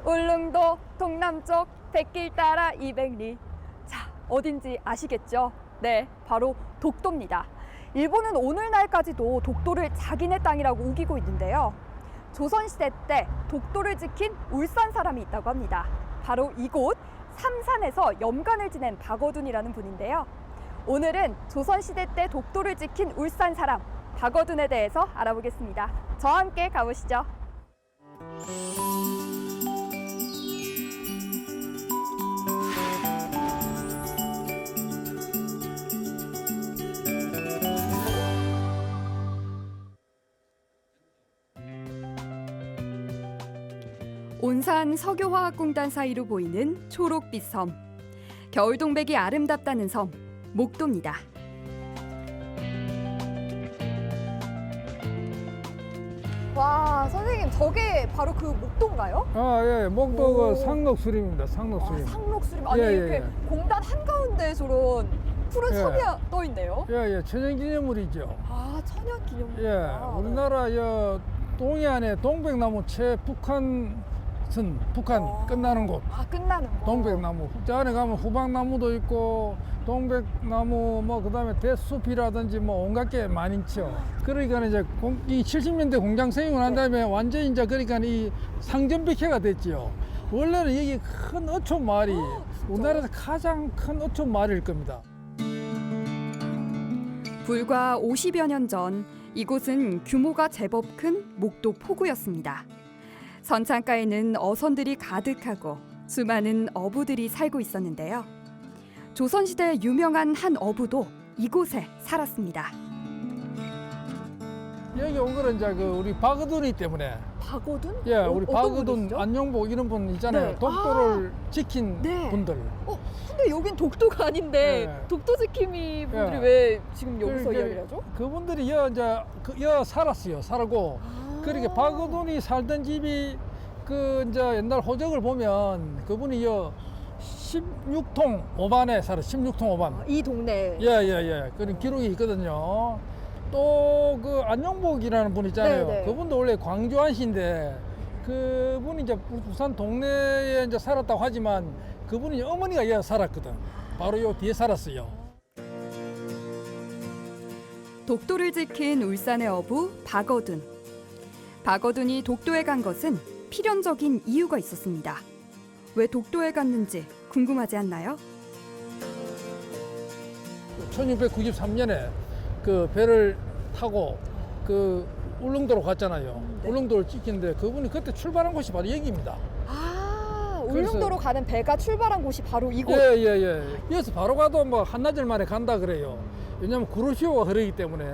울릉도 동남쪽 백길 따라 200리. 자, 어딘지 아시겠죠? 네, 바로 독도입니다. 일본은 오늘날까지도 독도를 자기네 땅이라고 우기고 있는데요. 조선시대 때 독도를 지킨 울산 사람이 있다고 합니다. 바로 이곳 삼산에서 염관을 지낸 박어둔이라는 분인데요. 오늘은 조선시대 때 독도를 지킨 울산 사람 박어둔에 대해서 알아보겠습니다. 저와 함께 가보시죠. 온산 석유화학공단 사이로 보이는 초록빛 섬. 겨울 동백이 아름답다는 섬, 목도입니다. 와, 선생님, 저게 바로 그 목도인가요? 예, 목도가 상록수림입니다. 아, 상록수림. 상록수림. 아니, 이렇게 공단 한가운데 저런 푸른 섬이 떠 있네요. 예, 천연기념물이죠. 아, 천연기념물. 예, 우리나라 동해안에 동백나무 최북한 북한 끝나는 곳. 아, 끝나는 곳. 동백나무. 저 안에 가면 후박나무도 있고 동백나무 그다음에 대숲이라든지 온갖 게 많이 있죠. 그러니까 이제 이 70년대 공장 세우고 난 다음에 완전히 이제 그러니까 이 상점백회가 됐죠. 원래는 여기 큰 어촌 마을이 우리나라에서 가장 큰 어촌 마을일 겁니다. 불과 50여 년 전 이곳은 규모가 제법 큰 목도 포구였습니다. 선창가에는 어선들이 가득하고 수많은 어부들이 살고 있었는데요. 조선시대 유명한 한 어부도 이곳에 살았습니다. 여기 온 거는 이제 우리 박어둔이 때문에. 박어둔? 예, 우리 어떤 박어둔, 분이시죠? 안녕복 이런 분 있잖아요. 네. 독도를 지킨 네. 분들. 근데 여긴 독도가 아닌데 네. 독도 지킴이 분들이 네. 왜 지금 여기서 그러니까 이야기를 하죠? 그분들이 여 살았어요. 살고. 그러니까 박어둔이 살던 집이 이제 옛날 호적을 보면 그분이 16통 5반에 살아. 16통 5반. 이 동네. 예. 그런 기록이 있거든요. 또 안녕복이라는 분 있잖아요. 네네. 그분도 원래 광주안시인데 그분이 이제 부산 동네에 이제 살았다고 하지만 그분이 어머니가 여기 살았거든. 바로 요 뒤에 살았어요. 독도를 지킨 울산의 어부 박어둔. 박어둔이 독도에 간 것은 필연적인 이유가 있었습니다. 왜 독도에 갔는지 궁금하지 않나요? 1693년에 그 배를 타고 울릉도로 갔잖아요. 네. 울릉도를 찍히는데 그분이 그때 출발한 곳이 바로 여기입니다. 아, 그래서- 울릉도로 가는 배가 출발한 곳이 바로 이곳. 예. 여기서 바로 가도 한나절 만에 간다 그래요. 왜냐면 구로시오가 흐르기 때문에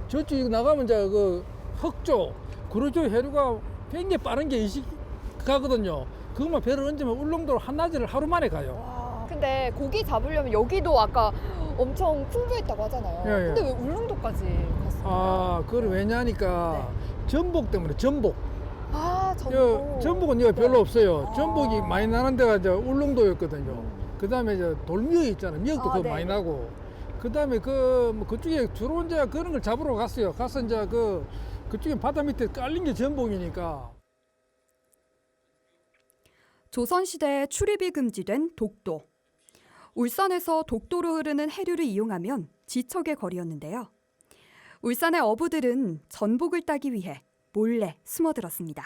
저쪽 나가면 이제 흑조, 구로시오 해류가 굉장히 빠른 게 가거든요. 그것만 배를 얹으면 울릉도로 한나절을 하루 만에 가요. 와, 근데 고기 잡으려면 여기도 아까 엄청 풍부했다고 하잖아요. 예. 근데 왜 울릉도까지 갔어요? 그걸 왜냐니까 전복 때문에 전복. 전복. 전복은 여기 별로 없어요. 아. 전복이 많이 나는 데가 이제 울릉도였거든요. 그 다음에 이제 돌미역 있잖아요. 미역도 그거 네. 많이 나고. 그 다음에 그쪽에 주로 이제 그런 걸 잡으러 갔어요. 가서 이제 그쪽에 바다 밑에 깔린 게 전복이니까. 조선시대에 출입이 금지된 독도. 울산에서 독도로 흐르는 해류를 이용하면 지척의 거리였는데요. 울산의 어부들은 전복을 따기 위해 몰래 숨어들었습니다.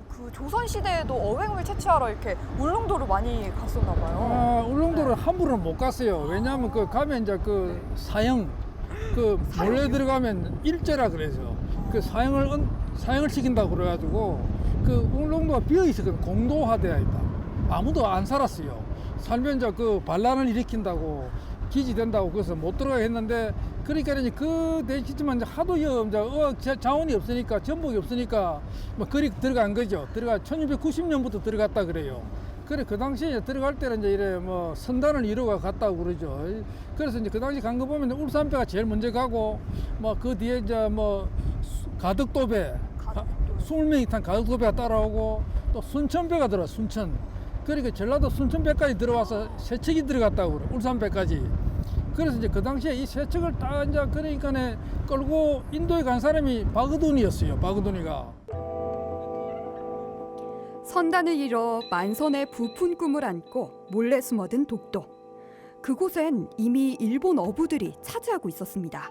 그 조선시대에도 어획을 채취하러 이렇게 울릉도로 많이 갔었나 봐요. 울릉도를 함부로는 못 갔어요. 왜냐하면 가면 이제 사형, 몰래 들어가면 일제라 그래서 사형을 시킨다고 그래가지고 울릉도가 비어 있었거든. 공도화되어 있다. 아무도 안 살았어요. 살면 이제 반란을 일으킨다고 기지된다고 그래서 못 들어가게 했는데 그러니까 이제 대시지만 이제 하도 자원이 없으니까 전복이 없으니까 그리 들어간 거죠. 1690년부터 들어갔다 그래요. 그래 그 당시에 들어갈 때는 이제 이래 선단을 이루고 갔다고 그러죠. 그래서 이제 그 당시 간 거 보면 울산배가 제일 먼저 가고 그 뒤에 이제 가덕도배 20명이 탄 가덕도배가 따라오고 또 순천배가 들어와 순천. 그러니까 전라도 순천배까지 들어와서 세 척이 들어갔다고 그래. 울산배까지. 그래서 이제 그 당시에 이 세 척을 다 이제 그러니까 끌고 인도에 간 사람이 박어둔이었어요. 박어둔이가. 선단을 잃어 만선의 부푼 꿈을 안고 몰래 숨어든 독도. 그곳엔 이미 일본 어부들이 차지하고 있었습니다.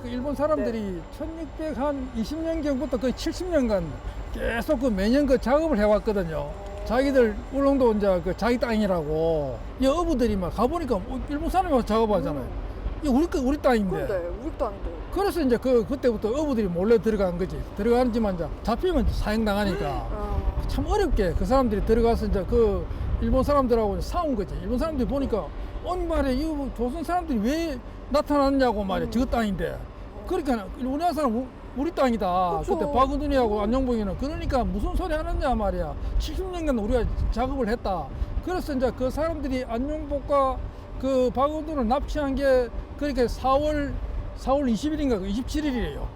그 일본 사람들이 1620년경부터 거의 70년간 계속 그 매년 그 작업을 해왔거든요. 자기들 울릉도 이제 그 자기 땅이라고 이 어부들이 막 가보니까 일본 사람이 작업하잖아요. 이게 우리 땅인데. 우리 땅인데. 그래서 이제 그때부터 어부들이 몰래 들어간 거지. 들어가는지만 이제 잡히면 사형당하니까 참 어렵게 그 사람들이 들어가서 이제 그 일본 사람들하고 싸운 거지. 일본 사람들이 보니까 아니 말이야 이 조선 사람들이 왜 나타났냐고 말이야. 저 땅인데. 그러니까 우리나라 사람 우리 땅이다. 그쵸. 그때 박은둔이하고 안녕봉이는 그러니까 무슨 소리 하느냐 말이야. 70년간 우리가 작업을 했다. 그래서 이제 그 사람들이 안녕복과 그 박은둔을 납치한 게 그러니까 4월 20일인가 27일이에요.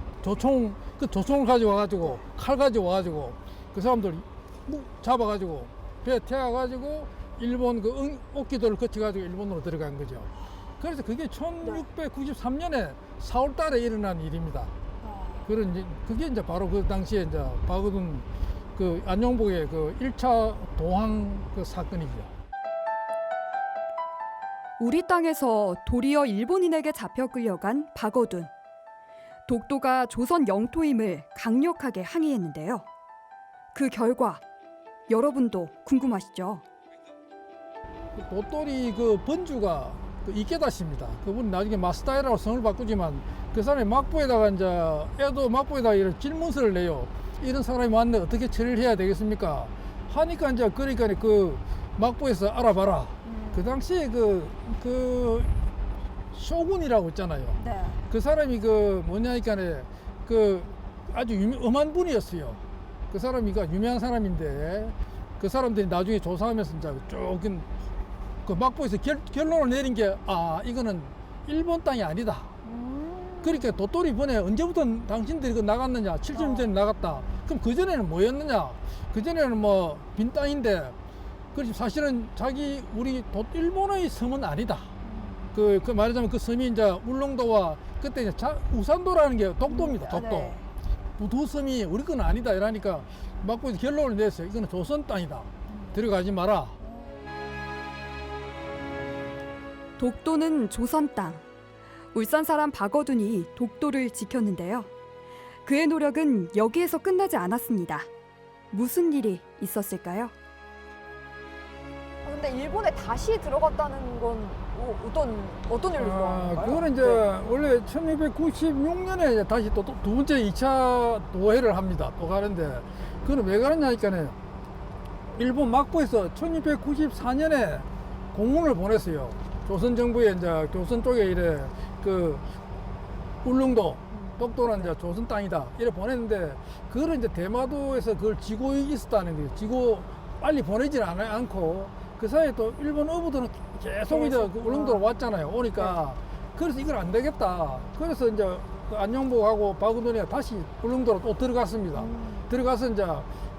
조총을 가져와가지고 칼 가져와가지고 그 사람들 잡아가지고 배에 태워가지고 일본 그 옥기도를 거쳐가지고 일본으로 들어간 거죠. 그래서 그게 1693년에 4월 달에 일어난 일입니다. 그게 이제 바로 그 당시에 이제 박은둔 그 안녕복의 그 1차 도항 그 사건이죠. 우리 땅에서 도리어 일본인에게 잡혀 끌려간 박어둔. 독도가 조선 영토임을 강력하게 항의했는데요. 그 결과 여러분도 궁금하시죠? 도토리 그 번주가 그 이케다 씨입니다. 그분 나중에 마스다이라고 성을 바꾸지만 그 사람이 막부에다가 이제 에도 막부에다가 이런 질문서를 내요. 이런 사람이 왔는데 어떻게 처리를 해야 되겠습니까? 하니까 이제 그러니까 그 막부에서 알아봐라. 그 당시에 그 쇼군이라고 있잖아요. 네. 그 사람이 그 뭐냐니까네 그 아주 엄한 분이었어요. 그 사람이가 유명한 사람인데 그 사람들이 나중에 조사하면서 이제 조금 그 막부에서 결론을 내린 게 이거는 일본 땅이 아니다. 그러니까 도토리 번에 언제부터 당신들이 그 나갔느냐? 70년 전에 나갔다. 그럼 그 전에는 뭐였느냐? 그 전에는 뭐 빈 땅인데. 그렇지 사실은 우리 일본의 섬은 아니다. 그 말하자면 그 섬이 이제 울릉도와 그때 이제 우산도라는 게 독도입니다. 독도. 네. 두 섬이 우리 건 아니다. 이러니까 막부에서 결론을 냈어요. 이거는 조선 땅이다. 들어가지 마라. 독도는 조선 땅. 울산 사람 박어둔이 독도를 지켰는데요. 그의 노력은 여기에서 끝나지 않았습니다. 무슨 일이 있었을까요? 근데 일본에 다시 들어갔다는 건 어떤 일로 들어간 건가요? 그거는 이제 원래 1696년에 다시 또 두 번째 2차 도해를 합니다. 또 가는데 그건 왜 가느냐니까는 일본 막부에서 1694년에 공문을 보냈어요. 조선 정부에 이제 조선 쪽에 이래 그 울릉도 독도는 이제 조선 땅이다 이래 보냈는데 그걸 이제 대마도에서 그걸 지고 있었다는 거예요. 지고 빨리 보내질 않고 그 사이에 또 일본 어부들은 계속 이제 그 울릉도로 왔잖아요. 오니까 그래서 이걸 안 되겠다. 그래서 이제 그 안녕복하고 박은둔이가 다시 울릉도로 또 들어갔습니다. 들어가서 이제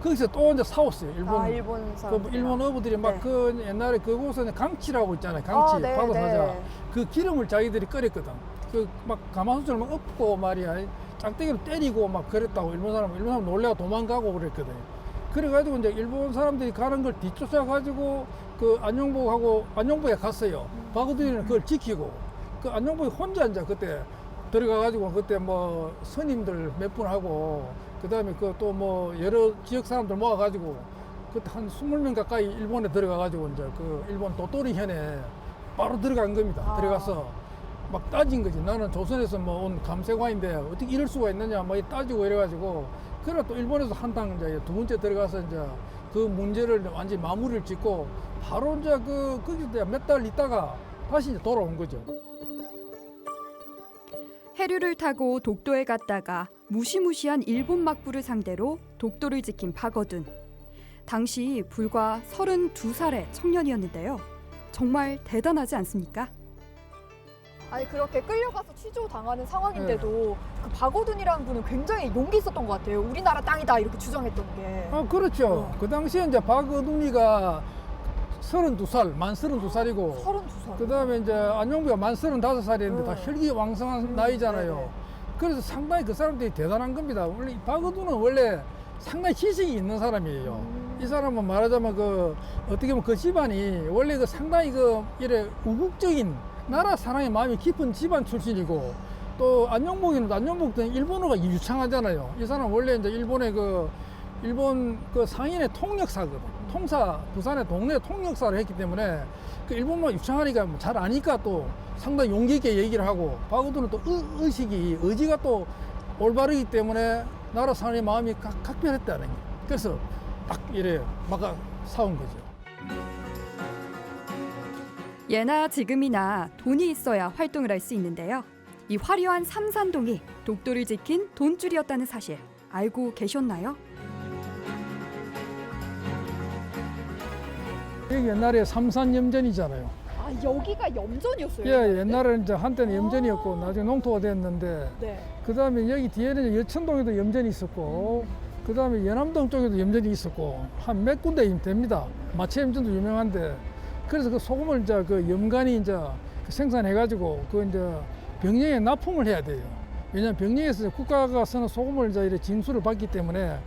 거기서 또 이제 싸웠어요. 일본 사람. 일본 어부들이 막 네. 그 옛날에 그곳에는 강치라고 있잖아요. 강치 네, 바다 사자. 네. 그 기름을 자기들이 끓였거든. 그 막 가마솥을 막 엎고 말이야. 짝대기로 때리고 막 그랬다고 일본 사람 놀래가 도망가고 그랬거든. 그래가지고 이제 일본 사람들이 가는 걸 뒤쫓아가지고 그 안녕복에 갔어요. 박어둔이는 그걸 지키고 그 안녕복이 혼자 이제 그때 들어가가지고 그때 뭐 스님들 몇 분 하고 그 다음에 그 또 뭐 여러 지역 사람들 모아가지고 그때 한 20명 가까이 일본에 들어가가지고 이제 그 일본 도토리 현에 바로 들어간 겁니다. 들어가서 막 따진 거지. 나는 조선에서 뭐 온 감세관인데 어떻게 이럴 수가 있느냐 막 따지고 이래가지고 그래 또 일본에서 한탕 이제 두 번째 들어가서 이제 그 문제를 완전히 마무리를 짓고 바로 이제 거기서 몇 달 있다가 다시 이제 돌아온 거죠. 해류를 타고 독도에 갔다가 무시무시한 일본 막부를 상대로 독도를 지킨 박어둔. 당시 불과 32살의 청년이었는데요. 정말 대단하지 않습니까? 아니 그렇게 끌려가서 취조당하는 상황인데도 그 박어둔이라는 분은 굉장히 용기 있었던 것 같아요. 우리나라 땅이다 이렇게 주장했던 게. 그렇죠. 그 당시에 이제 박어둔이가 32살, 만 32살이고 32살. 그 다음에 이제 안녕부가 만 35살이었는데 다 혈기왕성한 나이잖아요. 그래서 상당히 그 사람들이 대단한 겁니다. 원래 박어두는 원래 상당히 지식이 있는 사람이에요. 이 사람은 말하자면 그 어떻게 보면 그 집안이 원래 그 상당히 그 이래 우국적인 나라 사랑의 마음이 깊은 집안 출신이고 또 안녕복도 일본어가 유창하잖아요. 이 사람 원래 이제 일본 그 상인의 통역사거든. 부산의 동네 통역사를 했기 때문에 그 일본말 유창하니까 잘 아니까 또 상당히 용기 있게 얘기를 하고 박어두는 또 의지가 또 올바르기 때문에 나라 사람의 마음이 각별했다는 게. 그래서 딱 이래 막 사온 거죠. 예나 지금이나 돈이 있어야 활동을 할 수 있는데요. 이 화려한 삼산동이 독도를 지킨 돈줄이었다는 사실 알고 계셨나요? 여기 옛날에 삼산염전이잖아요. 아 여기가 염전이었어요? 예, 옛날에는 이제 한때는 염전이었고 나중에 농토가 됐는데 네. 그 다음에 여기 뒤에는 이제 여천동에도 염전이 있었고 그 다음에 연암동 쪽에도 염전이 있었고 한 몇 군데 됩니다. 마체 염전도 유명한데 그래서 그 소금을 이제 그 염간이 이제 생산해가지고 그 이제 병영에 납품을 해야 돼요. 왜냐하면 병영에서 국가가 쓰는 소금을 이제 이렇게 징수를 받기 때문에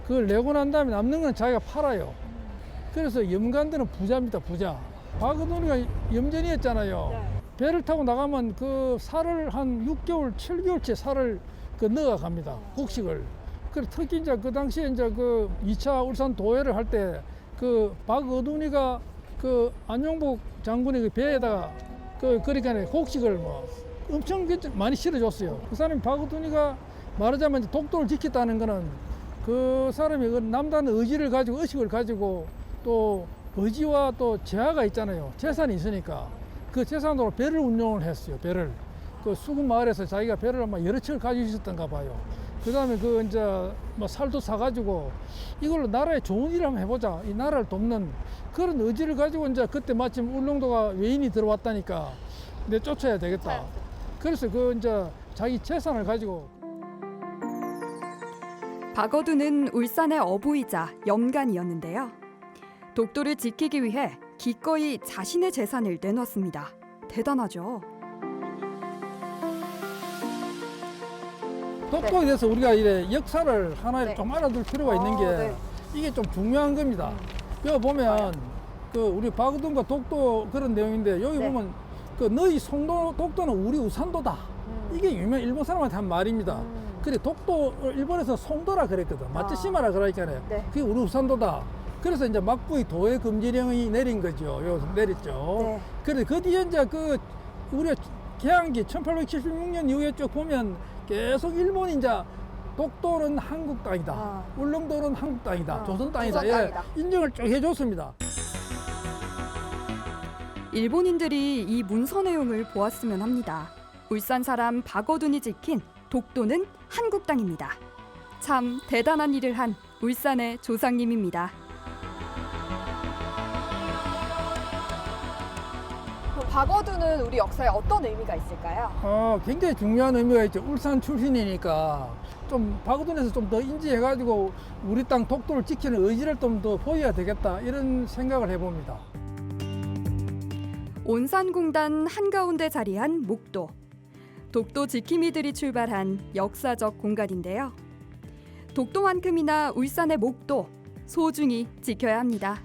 그걸 내고 난 다음에 남는 건 자기가 팔아요. 그래서 염간들은 부자입니다, 부자. 박어두니가 염전이었잖아요. 네. 배를 타고 나가면 그 살을 한 6개월, 7개월째 살을 그 넣어 갑니다. 곡식을. 그래 특히 이제 그 당시에 이제 그 2차 울산 도회를 할 때 그 박어두니가 그 안용복 장군의 그 배에다가 그러니까 곡식을 뭐 엄청 많이 실어줬어요. 그 사람이 박어두니가 말하자면 이제 독도를 지켰다는 거는 그 사람이 그 남다른 의지를 가지고 의식을 가지고 또 의지와 또 재화가 있잖아요. 재산이 있으니까 그 재산으로 배를 운영을 했어요. 배를 그 수군 마을에서 자기가 배를 아마 여러 척을 가지고 있었던가 봐요. 그 다음에 그 이제 뭐 살도 사가지고 이걸로 나라에 좋은 일을 한번 해보자. 이 나라를 돕는 그런 의지를 가지고 이제 그때 마침 울릉도가 외인이 들어왔다니까 내 쫓아야 되겠다. 그래서 그 이제 자기 재산을 가지고 박어두는 울산의 어부이자 염간이었는데요. 독도를 지키기 위해 기꺼이 자신의 재산을 내놓았습니다. 대단하죠. 독도에 대해서 우리가 이래 역사를 하나 네. 좀 알아둘 필요가 있는 게 네. 이게 좀 중요한 겁니다. 여기 보면 그 우리 박어둔과 독도 그런 내용인데 여기 네. 보면 그 너희 송도 독도는 우리 우산도다. 이게 유명 일본 사람한테 한 말입니다. 그래 독도 일본에서 송도라 그랬거든. 마츠시마라 그러니까요. 네. 그게 우리 우산도다. 그래서 이제 막부의 도해 금지령이 내린 거죠. 요 내렸죠. 네. 그래 그 뒤에 이제 그 우리가 개항기 1876년 이후에 쭉 보면 계속 일본이 이제 독도는 한국 땅이다. 아. 울릉도는 한국 땅이다. 조선 땅이다. 조선 땅이다. 인정을 쭉 해줬습니다. 일본인들이 이 문서 내용을 보았으면 합니다. 울산 사람 박어둔이 지킨 독도는 한국 땅입니다. 참 대단한 일을 한 울산의 조상님입니다. 그럼 박어두는 우리 역사에 어떤 의미가 있을까요? 굉장히 중요한 의미가 있죠. 울산 출신이니까 좀 박어둔에서 좀 더 인지해가지고 우리 땅 독도를 지키는 의지를 좀 더 보여야 되겠다 이런 생각을 해봅니다. 온산공단 한가운데 자리한 목도. 독도 지킴이들이 출발한 역사적 공간인데요. 독도만큼이나 울산의 목도 소중히 지켜야 합니다.